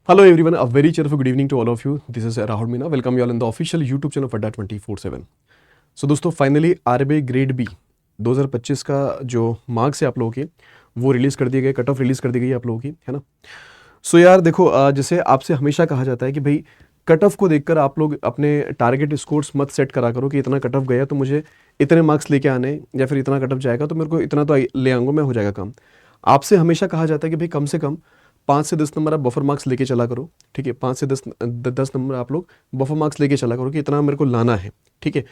Hello everyone, a very cheerful good evening to all of you. This is Rahul Meena. Welcome you all in the official YouTube channel of Adda 24/7. So दोस्तों finally RBI grade B 2025 का जो marks है आप लोगों के वो release कर दिए गए, कट ऑफ रिलीज़ कर दी गई आप लोगों की, है ना। सो यार देखो, जैसे आपसे हमेशा कहा जाता है कि भाई कट ऑफ को देखकर आप लोग अपने टारगेट स्कोर्स मत सेट करा करो कि इतना कट ऑफ गया तो मुझे इतने मार्क्स लेके आने, या फिर इतना कट ऑफ जाएगा तो मेरे को इतना तो ले आऊँगा, मैं हो जाएगा काम। आपसे हमेशा कहा जाता है कि भाई कम से कम 5 से 10 नंबर आप बफर मार्क्स लेके चला करो, ठीक है। 5 से 10 नंबर आप लोग बफर मार्क्स लेके चला करो कि इतना मेरे को लाना है, ठीक है।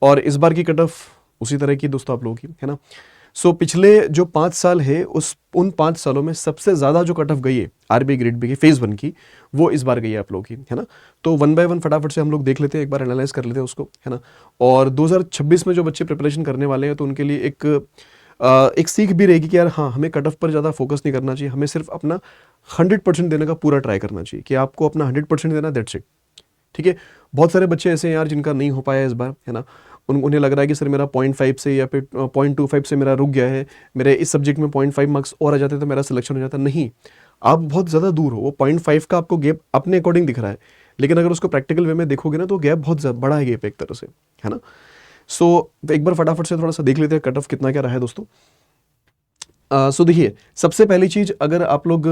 और इस बार की कट ऑफ उसी तरह की दोस्तों आप लोगों की, है ना। सो पिछले जो 5 साल है उन 5 सालों में सबसे ज़्यादा जो कट ऑफ गई है आरबीआई ग्रेड बी की फेज़ 1 की, वो इस बार गई है आप लोगों की, है ना। तो 1 बाय 1 फटाफट से हम लोग देख लेते हैं, एक बार एनालाइज कर लेते हैं उसको, है ना। और 2026 में जो बच्चे प्रिपरेशन करने वाले हैं तो उनके लिए एक सीख भी रहेगी कि यार हाँ, हमें कट ऑफ पर ज़्यादा फोकस नहीं करना चाहिए, हमें सिर्फ अपना 100% देने का पूरा ट्राई करना चाहिए कि आपको अपना 100% देना, दैट्स इट, ठीक है। बहुत सारे बच्चे ऐसे हैं यार जिनका नहीं हो पाया इस बार, है ना। उन्हें लग रहा है कि सर मेरा 0.5 से या फिर 0.25 से मेरा रुक गया है, मेरे इस सब्जेक्ट में 0.5 मार्क्स और आ जाते तो मेरा सिलेक्शन हो जाता। नहीं, आप बहुत ज़्यादा दूर हो। वो 0.5 का आपको गैप अपने अकॉर्डिंग दिख रहा है, लेकिन अगर उसको प्रैक्टिकल वे में देखोगे ना तो गैप बहुत बड़ा है, गैप एक तरह से, है ना। सो एक बार फटाफट से थोड़ा सा देख लेते हैं कट ऑफ कितना क्या रहा है दोस्तों। सो देखिए, सबसे पहली चीज़ अगर आप लोग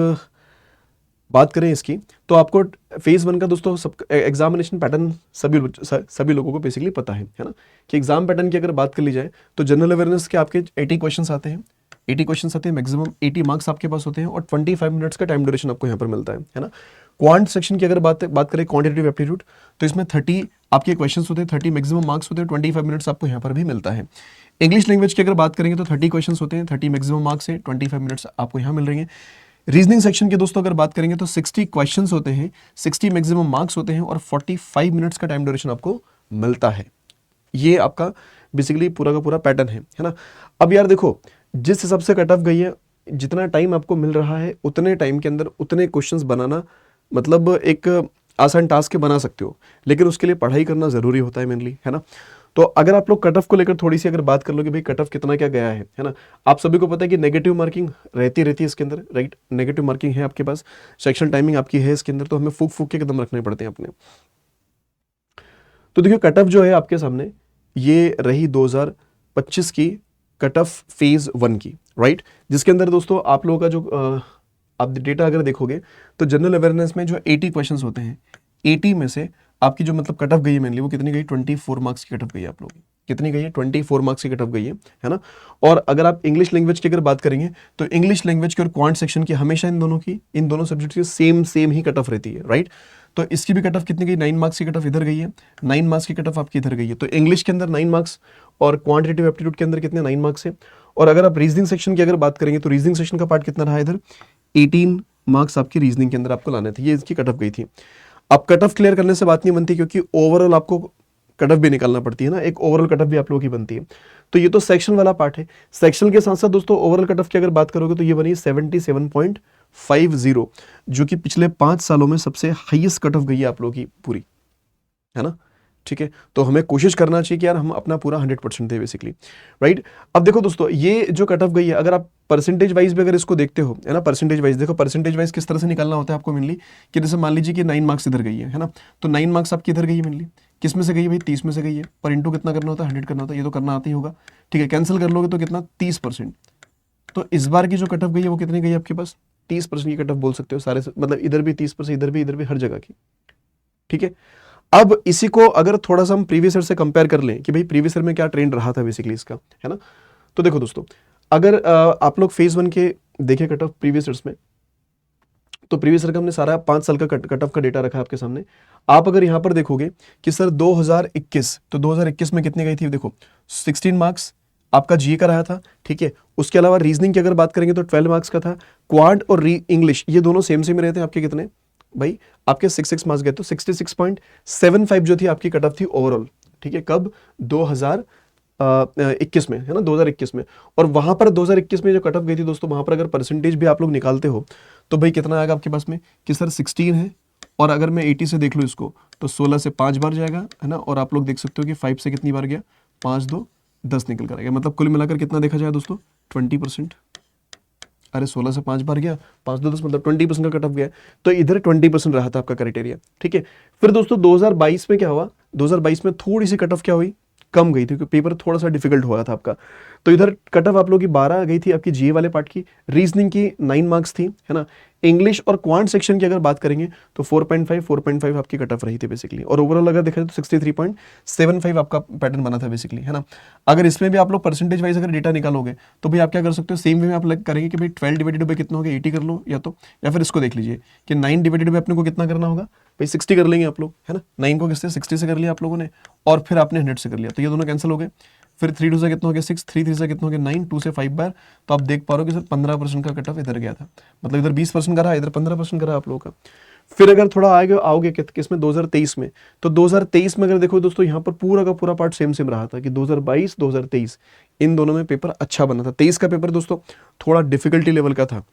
बात करें इसकी, तो आपको फेज़ 1 का दोस्तों सब एग्जामिनेशन पैटर्न सभी लोगों को बेसिकली पता है ना। कि एग्जाम पैटर्न की अगर बात कर ली जाए तो जनरल अवेयरनेस के आपके 80 क्वेश्चंस आते हैं, 80 क्वेश्चंस आते हैं, मैक्सिमम 80 मार्क्स आपके पास होते हैं और 25 मिनट्स का टाइम ड्यूरेशन आपको यहाँ पर मिलता है ना। क्वांट सेक्शन की अगर बात करें, क्वांटिटेटिव एप्टीट्यूड, तो इसमें 30 आपके क्वेश्चंस होते हैं, 30 मैक्सिमम मार्क्स होते हैं, 25 मिनट्स आपको यहाँ पर भी मिलता है। इंग्लिश लैंग्वेज की अगर बात करेंगे तो 30 क्वेश्चंस होते हैं, 30 मैक्सिमम मार्क्स है, 25 मिनट्स आपको यहाँ मिल रही है। रीजनिंग सेक्शन के दोस्तों अगर बात करेंगे तो 60 क्वेश्चंस होते हैं, 60 मैक्सिमम मार्क्स होते हैं और 45 मिनट्स का टाइम ड्यूरेशन आपको मिलता है। ये आपका बेसिकली पूरा का पूरा पैटर्न है ना। अब यार देखो, जिस हिसाब से कट ऑफ गई है, जितना टाइम आपको मिल रहा है उतने टाइम के अंदर उतने क्वेश्चंस बनाना मतलब एक आसान टास्क बना सकते हो, लेकिन उसके लिए पढ़ाई करना जरूरी होता है मेनली, है ना। तो अगर आप लोग कट ऑफ को लेकर थोड़ी सी अगर बात कर लो कि भाई कट ऑफ कितना क्या गया है ना। आप सभी को पता है कि नेगेटिव मार्किंग रहती है इसके अंदर, राइट। नेगेटिव मार्किंग है आपके पास, सेक्शन टाइमिंग आपकी है इसके अंदर, तो हमें फूक फूक के कदम रखने पड़ते हैं अपने। तो देखिए, कट ऑफ जो है आपके सामने ये रही 2025 की कट ऑफ फेज 1 की, राइट। जिसके अंदर दोस्तों आप लोगों का जो आप डेटा अगर देखोगे तो जनरल अवेयरनेस में जो 80 क्वेश्चंस होते हैं, 80 में से आपकी जो मतलब कट ऑफ गई है मेनली, वो कितनी गई, 24 मार्क्स की कट ऑफ गई है आप लोगों की। कितनी गई है, 24 मार्क्स की कट ऑफ गई है ना। और अगर आप इंग्लिश लैंग्वेज की अगर बात करेंगे तो इंग्लिश लैंग्वेज की और क्वांट सेक्शन की हमेशा इन दोनों सब्जेक्ट्स की सेम ही कट ऑफ रहती है, राइट। तो इसकी भी कट ऑफ कितनी गई, 9 मार्क्स की कट ऑफ इधर गई है, 9 मार्क्स की कट ऑफ आपकी इधर गई है। तो इंग्लिश के अंदर 9 मार्क्स और क्वांटिटेटिव एप्टीट्यूड के अंदर कितने, 9 मार्क्स है। और अगर आप रीजनिंग सेक्शन की अगर बात करेंगे तो रीजनिंग सेक्शन का पार्ट कितना रहा इधर, 18 मार्क्स आपकी रीजनिंग के अंदर आपको लाने थे, ये इसकी कट ऑफ गई थी। अब कट ऑफ क्लियर करने से बात नहीं बनती, क्योंकि ओवरऑल आपको कट ऑफ भी निकालना पड़ती है ना, एक ओवरऑल कट ऑफ भी आप लोगों की बनती है। तो ये तो सेक्शन वाला पार्ट है। सेक्शन के साथ साथ दोस्तों ओवरऑल कट ऑफ की अगर बात करोगे तो ये बनी 77.50, जो कि पिछले 5 सालों में सबसे हाईएस्ट कट ऑफ गई है आप लोगों की पूरी, है ना। ठीक है, तो हमें कोशिश करना चाहिए कि यार हम अपना पूरा 100% दें बेसिकली, राइट। अब देखो दोस्तों, ये जो कट ऑफ गई है, अगर आप परसेंटेज वाइज भी अगर इसको देखते हो, है ना, परसेंटेज वाइज देखो, परसेंटेज वाइज किस तरह से निकालना होता है आपको मेनली, कि जैसे मान लीजिए कि 9 मार्क्स इधर गई है ना। तो 9 मार्क्स आपकी इधर गई है मेनली, किस में से गई है भाई, 30 में से गई है। पर इंटू कितना करना होता है, 100 करना होता है, ये तो करना आता ही होगा, ठीक है। कैंसिल कर लोगे तो कितना, 30%। तो इस बार की जो कट ऑफ गई है वो कितनी गई है आपके पास, 30% की कट ऑफ बोल सकते हो सारे, मतलब इधर भी 30%, इधर भी हर जगह की, ठीक है। अब इसी को अगर थोड़ा सा हम प्रीवियस ईयर से कंपेयर कर लें कि भाई प्रीवियस ईयर में क्या ट्रेंड रहा था बेसिकली इसका, है ना। तो देखो दोस्तों, अगर आप लोग फेज 1 के देखें कट ऑफ प्रीवियस ईयर्स में, तो प्रीवियस ईयर का हमने सारा 5 साल का कट ऑफ का डेटा रखा है आपके सामने। आप अगर यहां पर देखोगे कि सर 2021, तो 2021 में कितनी गई थी, देखो 16 मार्क्स आपका जीए का रहा था, ठीक है। उसके अलावा रीजनिंग की अगर बात करेंगे तो 12 मार्क्स का था। क्वांट और इंग्लिश ये दोनों सेम रहते हैं आपके, कितने भाई, आपके 6 मार्क्स गए। तो 66.75 जो थी आपकी कट ऑफ थी ओवरऑल, ठीक है। कब, 2021 में, है ना, 2021 में। और वहां पर 2021 में जो कट ऑफ गई थी दोस्तों, वहां पर अगर परसेंटेज भी आप लोग निकालते हो तो भाई कितना आएगा आपके पास में, कि सर 16 है, और अगर मैं 80 से देख लूँ इसको तो 16 से 5 बार जाएगा, है ना। और आप लोग देख सकते हो कि 5 से कितनी बार गया, 5 2 10 निकल कर आएगा। मतलब कुल मिलाकर कितना देखा जाए दोस्तों, 20% अरे 16 से 5 बार गया, 5 2 10 मतलब 20% का कट ऑफ गया, तो इधर 20% रहा था आपका क्राइटेरिया, ठीक है। फिर दोस्तों 2022 में क्या हुआ, 2022 में थोड़ी सी कट ऑफ क्या हुई, कम गई थी, क्योंकि पेपर थोड़ा सा डिफिकल्ट हुआ था आपका। तो इधर कट ऑफ आप लोगों की 12 गई थी आपकी जीए वाले पार्ट की, रीजनिंग की 9 मार्क्स थी, है ना। इंग्लिश और क्वांट सेक्शन की अगर बात करेंगे तो 4.5 आपकी कट ऑफ रही थी बेसिकली, और ओवरऑल अगर देखा जाए तो 63.75 आपका पैटर्न बना था बेसिकली, है ना। अगर इसमें भी आप लोग परसेंटेज वाइज अगर डेटा निकालोगे तो भाई आप क्या कर सकते हो, सेम वे में आप करेंगे कि भाई 12 डिवाइडेड बाई कितना हो गया 80 कर लो, या फिर इसको देख लीजिए कि 9 डिवाइडेड बाई अपने को कितना करना होगा भाई 60 कर लेंगे आप लोग, है ना। 9 को किससे 60 से कर लिया आप लोगों ने, और फिर आपने 100 से कर लिया, तो ये दोनों कैंसिल हो गए। फिर 3 2 से कितना हो गया 6, 3 3 से कितना हो गया 9, 2 से 5 बार, तो आप देख पा रहे हो कि सर 15% का कट ऑफ इधर गया था, मतलब इधर 20% का रहा, इधर 15% का रहा आप लोगों का। फिर अगर थोड़ा आगे आओगे किसमें 2023 में, तो 2023 में अगर देखो दोस्तों यहाँ पर पूरा का पूरा पार्ट सेम रहा था कि 2022 2023 इन दोनों में पेपर अच्छा बना था। 23 का पेपर दोस्तों थोड़ा डिफिकल्टी लेवल का था,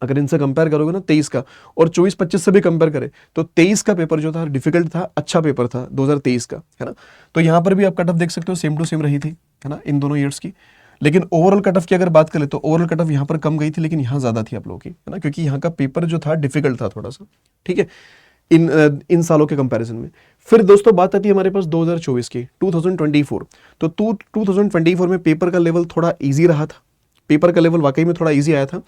अगर इनसे कंपेयर करोगे ना 23 का, और 24-25 से भी कंपेयर करें तो 23 का पेपर जो था डिफिकल्ट था, अच्छा पेपर था 2023 का, है ना। तो यहाँ पर भी आप कट ऑफ देख सकते हो सेम टू सेम रही थी, है ना, इन दोनों ईयर्स की। लेकिन ओवरऑल कट ऑफ की अगर बात करें तो ओवरऑल कट ऑफ यहाँ पर कम गई थी, लेकिन यहाँ ज्यादा थी आप लोगों की, है ना, क्योंकि यहाँ का पेपर जो था डिफिकल्ट था थोड़ा सा, ठीक है, इन सालों के कंपैरिजन में। फिर दोस्तों बात आती है हमारे पास 2024 की, 2024। तो 2024 में पेपर का लेवल थोड़ा इजी रहा था, पेपर का लेवल वाकई में थोड़ा इजी आया था,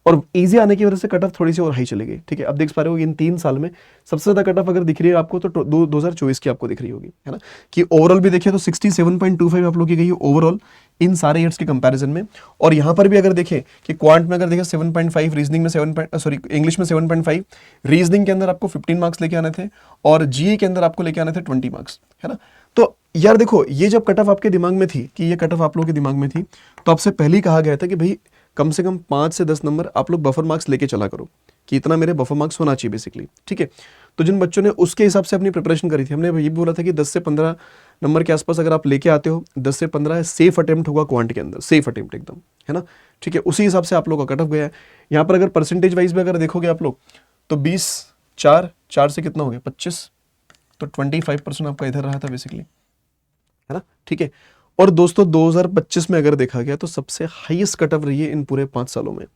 और इजी आने की वजह से कट ऑफ थोड़ी सी और हाई चली गई, ठीक है। अब देख पा रहे हो इन 3 साल में सबसे ज्यादा कट ऑफ अगर दिख रही है आपको तो 2024 की आपको दिख रही होगी, है ना, कि ओवरऑल भी देखिए तो 67.25 आप लोग की गई है ओवरऑल इन सारे ईयर्स के कंपैरिजन में। और यहाँ पर भी अगर देखें कि क्वांट में अगर देखें 7.5, रीजनिंग में 7, इंग्लिश में 7.5, रीजनिंग के अंदर आपको 15 मार्क्स लेके आने थे, और जीए के अंदर आपको लेके आने थे 20 मार्क्स, है ना। तो यार देखो ये जब कट ऑफ आपके दिमाग में थी, कि ये कट ऑफ आप लोगों के दिमाग में थी, तो आपसे पहले ही कहा गया था कि भाई कम से कम 5 से 10 नंबर आप लोग बफर मार्क्स लेके चला करो, कि इतना मेरे बफर मार्क्स होना चाहिए बेसिकली, ठीक है। तो जिन बच्चों ने उसके हिसाब से अपनी प्रिपरेशन करी थी, हमने ये भी बोला था कि 10 से 15 नंबर के आसपास अगर आप लेके आते हो, 10 से 15 सेफ अटेम्प्ट होगा क्वांट के अंदर, सेफ अटेम्प्ट एकदम, है ना, ठीक है। उसी हिसाब से आप लोग का कट ऑफ गया है। यहाँ पर अगर परसेंटेज वाइज भी अगर देखोगे आप लोग तो 20, 4 से कितना हो गया 25, तो 25% आपका इधर रहा था बेसिकली, है ना, ठीक है। और दोस्तों 2025 में अगर देखा गया तो सबसे हाईएस्ट कट ऑफ रही है इन पूरे 5 सालों में।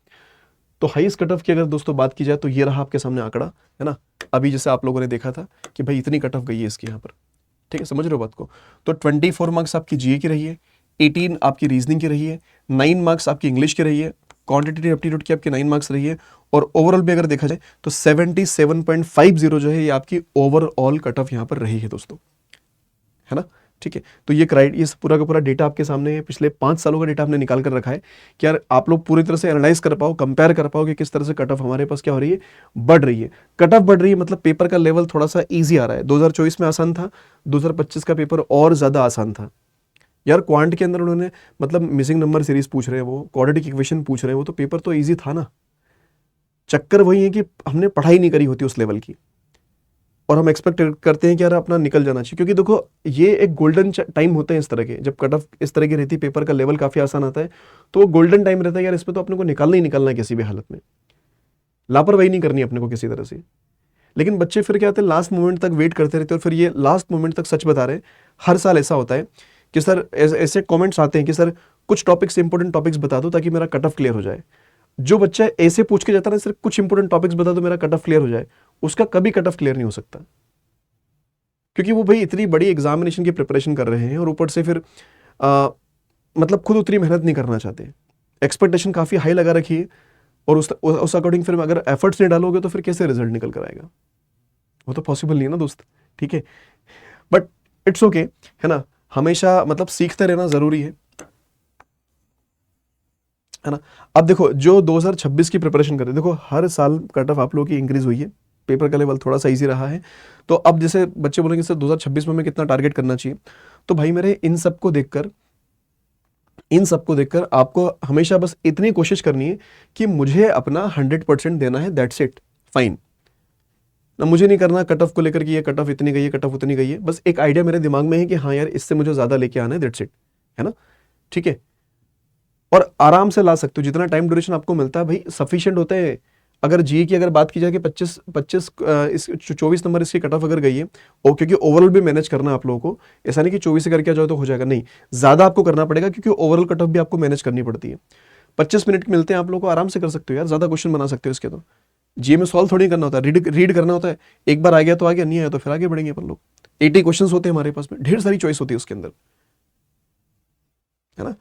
तो हाईएस्ट कट ऑफ की अगर दोस्तों बात की जाए तो ये रहा आपके सामने आंकड़ा, है ना, अभी जैसे आप लोगों ने देखा था कि भाई इतनी कट ऑफ गई है इसकी यहाँ पर, ठीक है, समझ रहे हो बात को। तो 24 मार्क्स आपकी जीए की रही है, 18 आपकी रीजनिंग की रही है, 9 मार्क्स आपकी इंग्लिश की रही है, क्वांटिटेटिव एप्टीट्यूड की आपकी 9 मार्क्स रही है, और ओवरऑल भी अगर देखा जाए तो 77.50 जो है ये आपकी ओवरऑल कट ऑफ यहाँ पर रही है दोस्तों, है ना, ठीक है। तो ये पूरा का पूरा डेटा आपके सामने है, पिछले 5 सालों का डेटा हमने निकाल कर रखा है कि यार आप लोग पूरी तरह से एनालाइज कर पाओ, कंपेयर कर पाओ कि किस तरह से कट ऑफ हमारे पास क्या हो रही है, बढ़ रही है। कट ऑफ बढ़ रही है मतलब पेपर का लेवल थोड़ा सा ईजी आ रहा है। 2024 में आसान था, 2025 का पेपर और ज्यादा आसान था यार। क्वांट के अंदर उन्होंने मतलब मिसिंग नंबर सीरीज पूछ रहे हैं, वो क्वाड्रेटिक इक्वेशन पूछ रहे हैं, वो तो पेपर तो ईजी था ना। चक्कर वही है कि हमने पढ़ाई नहीं करी होती उस लेवल की, और हम एक्सपेक्ट करते हैं कि यार अपना निकल जाना चाहिए, क्योंकि देखो ये एक गोल्डन टाइम होते हैं इस तरह के, जब कट ऑफ इस तरह की रहती है, पेपर का लेवल काफी आसान आता है, तो वो गोल्डन टाइम रहता है यार, इसमें तो अपने को निकालना ही निकालना है किसी भी हालत में, लापरवाही नहीं करनी अपने को किसी तरह से। लेकिन बच्चे फिर क्या होते हैं लास्ट मोमेंट तक वेट करते रहते हैं, और फिर ये लास्ट मोमेंट तक सच बता रहे हैं। हर साल ऐसा होता है कि सर ऐसे कॉमेंट्स आते हैं कि सर कुछ टॉपिक्स इंपॉर्टेंट टॉपिक्स बता दो ताकि मेरा कट ऑफ क्लियर हो जाए। जो बच्चा ऐसे पूछ के जाता है ना सर कुछ इंपॉर्टेंट टॉपिक्स बता दो मेरा कट ऑफ क्लियर हो जाए, उसका कभी कट ऑफ क्लियर नहीं हो सकता, क्योंकि वो भाई इतनी बड़ी एग्जामिनेशन की प्रिपरेशन कर रहे हैं, और ऊपर से फिर मतलब खुद उतनी मेहनत नहीं करना चाहते, एक्सपेक्टेशन काफ़ी हाई लगा रखी है, और उस अकॉर्डिंग फिर अगर एफर्ट्स नहीं डालोगे तो फिर कैसे रिजल्ट निकल कर आएगा, वो तो पॉसिबल नहीं है ना दोस्त, ठीक है। बट इट्स ओके, है ना, हमेशा मतलब सीखते रहना ज़रूरी है ना। अब देखो जो 2026 की प्रिपरेशन कर रहे हैं, देखो हर साल कट ऑफ आप लोगों की इंक्रीज हुई है, पेपर का लेवल थोड़ा सा इजी रहा है। तो अब जैसे बच्चे बोलेंगे सर 2026 में हमें कितना टारगेट करना चाहिए, तो भाई मेरे इन सबको देखकर आपको हमेशा बस इतनी कोशिश करनी है कि मुझे अपना 100% देना है, दैट्स इट, फाइन ना। मुझे नहीं करना कट ऑफ को लेकर कि ये कट ऑफ इतनी गई है, कट ऑफ उतनी गई है, बस एक आइडिया मेरे दिमाग में है कि हाँ यार इससे मुझे ज्यादा लेके आना है, दैट्स इट, है ना, ठीक है। और आराम से ला सकते हो, जितना टाइम ड्यूरेशन आपको मिलता है भाई सफिशिएंट होते हैं। अगर जी की अगर बात की जाए कि 24 नंबर इसकी कट ऑफ अगर गई है, और क्योंकि ओवरऑल भी मैनेज करना है आप लोगों को, ऐसा नहीं कि 24 से करके आ जाओ तो हो जाएगा, नहीं, ज्यादा आपको करना पड़ेगा, क्योंकि ओवरऑल कट ऑफ भी आपको मैनेज करनी पड़ती है। 25 मिनट मिलते हैं आप लोगों को, आराम से कर सकते हो यार, ज़्यादा क्वेश्चन बना सकते हो इसके। तो जीए में सॉल्व थोड़ी करना होता है, रीड करना होता है, एक बार आ गया तो आ गया, नहीं आया तो फिर आगे बढ़ेंगे अपन लोग। 80 क्वेश्चन होते हैं हमारे पास में, ढेर सारी चॉइस होती है उसके अंदर, है ना।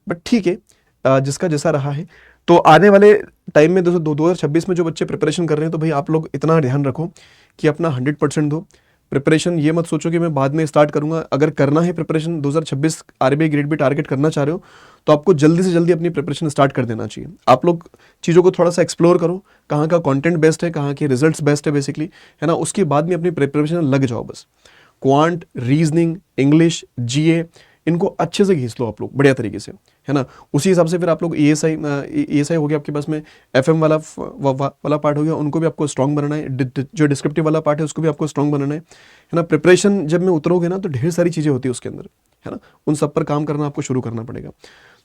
बट ठीक है, जिसका जैसा रहा है। तो आने वाले टाइम में 2026 में जो बच्चे प्रिपरेशन कर रहे हैं, तो भाई आप लोग इतना ध्यान रखो कि अपना 100% दो प्रिपरेशन। ये मत सोचो कि मैं बाद में स्टार्ट करूंगा, अगर करना है preparation 2026 RBI grade be target करना चाह रहे हो, तो आपको जल्दी से जल्दी अपनी प्रिपरेशन स्टार्ट कर देना चाहिए। आप लोग चीज़ों को थोड़ा सा एक्सप्लोर करो, कहाँ का कंटेंट बेस्ट है, कहाँ के रिजल्ट्स बेस्ट है बेसिकली, है ना। उसके बाद में अपनी प्रिपरेशन लग जाओ बस। क्वांट, रीजनिंग, इंग्लिश, जीए, इनको अच्छे से घींच लो आप लोग बढ़िया तरीके से, है ना। उसी हिसाब से फिर आप लोग ईएसआई हो गया आपके पास में, एफएम वाला पार्ट हो गया, उनको भी आपको स्ट्रांग बनाना है। जो डिस्क्रिप्टिव वाला पार्ट है उसको भी आपको स्ट्रांग बनाना है ना। प्रिपरेशन जब में उतरोगे ना तो ढेर सारी चीज़ें होती है उसके अंदर, है ना। उन सब पर काम करना आपको शुरू करना पड़ेगा।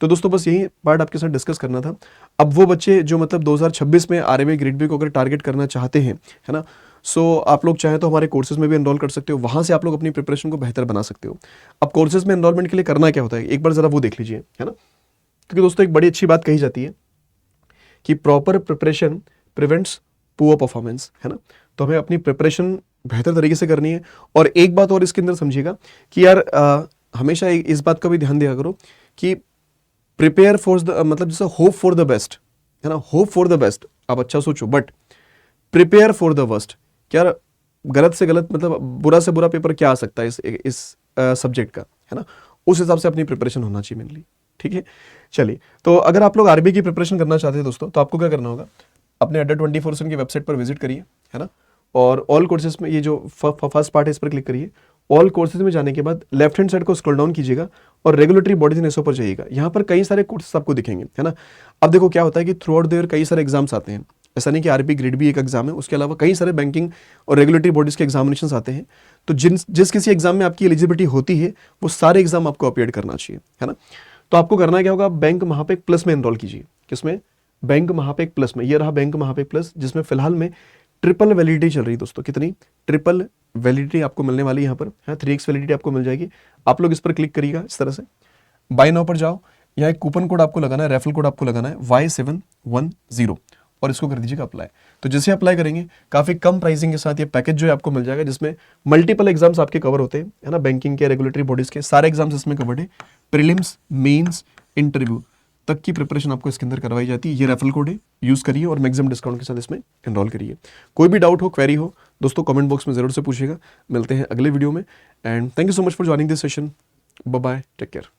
तो दोस्तों बस यही पार्ट आपके साथ डिस्कस करना था। अब वो बच्चे जो मतलब 2026 में आरबीआई ग्रेड बी को अगर टारगेट करना चाहते हैं, है ना, सो आप लोग चाहें तो हमारे कोर्सेज में भी एनरोल कर सकते हो, वहाँ से आप लोग अपनी प्रिपरेशन को बेहतर बना सकते हो। अब कोर्सेज में एनरोलमेंट के लिए करना क्या होता है, एक बार ज़रा वो देख लीजिए, है ना। क्योंकि दोस्तों एक बड़ी अच्छी बात कही जाती है कि proper preparation prevents poor performance, है ना। तो हमें अपनी प्रिपरेशन बेहतर तरीके से करनी है। और एक बात और इसके अंदर समझिएगा कि यार हमेशा इस बात का भी ध्यान दिया करो कि प्रिपेयर फॉर द, मतलब जैसे होप फॉर द बेस्ट, है ना। होप फॉर द बेस्ट आप अच्छा सोचो, but prepare for the worst. क्या गलत से गलत मतलब बुरा से बुरा पेपर क्या आ सकता है इस सब्जेक्ट का, है ना। उस हिसाब से अपनी प्रिपरेशन होना चाहिए मेनली, ठीक है। चलिए, तो अगर आप लोग आरबीआई की प्रिपरेशन करना चाहते हैं दोस्तों, तो आपको क्या करना होगा, अपने अड्डा 24/7 की वेबसाइट पर विजिट करिए, है ना। और ऑल कोर्सेज में ये जो फर्स्ट पार्ट है इस पर क्लिक करिए। ऑल कोर्सेज में जाने के बाद लेफ्ट हैंड साइड को स्क्रॉल डाउन कीजिएगा और रेगुलेटरी बॉडीज इन एसओ पर जाइएगा। यहाँ पर कई सारे कोर्सेज आपको दिखेंगे, है ना। अब देखो क्या होता है कि थ्रू आउट द ईयर कई सारे एग्जाम्स आते हैं। ऐसा नहीं कि आरबीआई ग्रेड बी एक एग्जाम है, उसके अलावा कई सारे बैंकिंग और रेगुलेटरी बॉडीज के एग्जामिनेशन आते हैं। तो जिस किसी एग्जाम में आपकी एलिजिबिलिटी होती है वो सारे एग्जाम आपको अपीयर करना चाहिए, है ना। तो आपको करना क्या होगा, बैंक महापेक प्लस में एनरोल कीजिए। किसमें, बैंक महापेक प्लस में। ये रहा बैंक महापेक प्लस, जिसमें फिलहाल में ट्रिपल वैलिडिटी चल रही है दोस्तों। कितनी, ट्रिपल वैलिडिटी आपको मिलने वाली है यहाँ पर, है 3x वैलिडिटी आपको मिल जाएगी। आप लोग इस पर क्लिक करिएगा इस तरह से, बाय नाउ पर जाओ। यहाँ एक कूपन कोड आपको लगाना है, रेफरल कोड आपको लगाना है Y710 और इसको कर दीजिएगा अप्लाई। तो जैसे अप्लाई करेंगे काफ़ी कम प्राइसिंग के साथ ये पैकेज जो है आपको मिल जाएगा, जिसमें मल्टीपल एग्जाम्स आपके कवर होते हैं, है ना। बैंकिंग के, रेगुलेटरी बॉडीज के सारे एग्जाम्स इसमें कवर्ड है। प्रीलिम्स, मेंस, इंटरव्यू तक की प्रिपरेशन आपको इसके अंदर करवाई जाती है। ये रेफरल कोड है, यूज़ करिए और मैक्सिमम डिस्काउंट के साथ इसमें एनरोल करिए। कोई भी डाउट हो, क्वेरी हो दोस्तों, कमेंट बॉक्स में ज़रूर से पूछिएगा। मिलते हैं अगले वीडियो में, and thank you so much for joining this session. Bye bye, take care.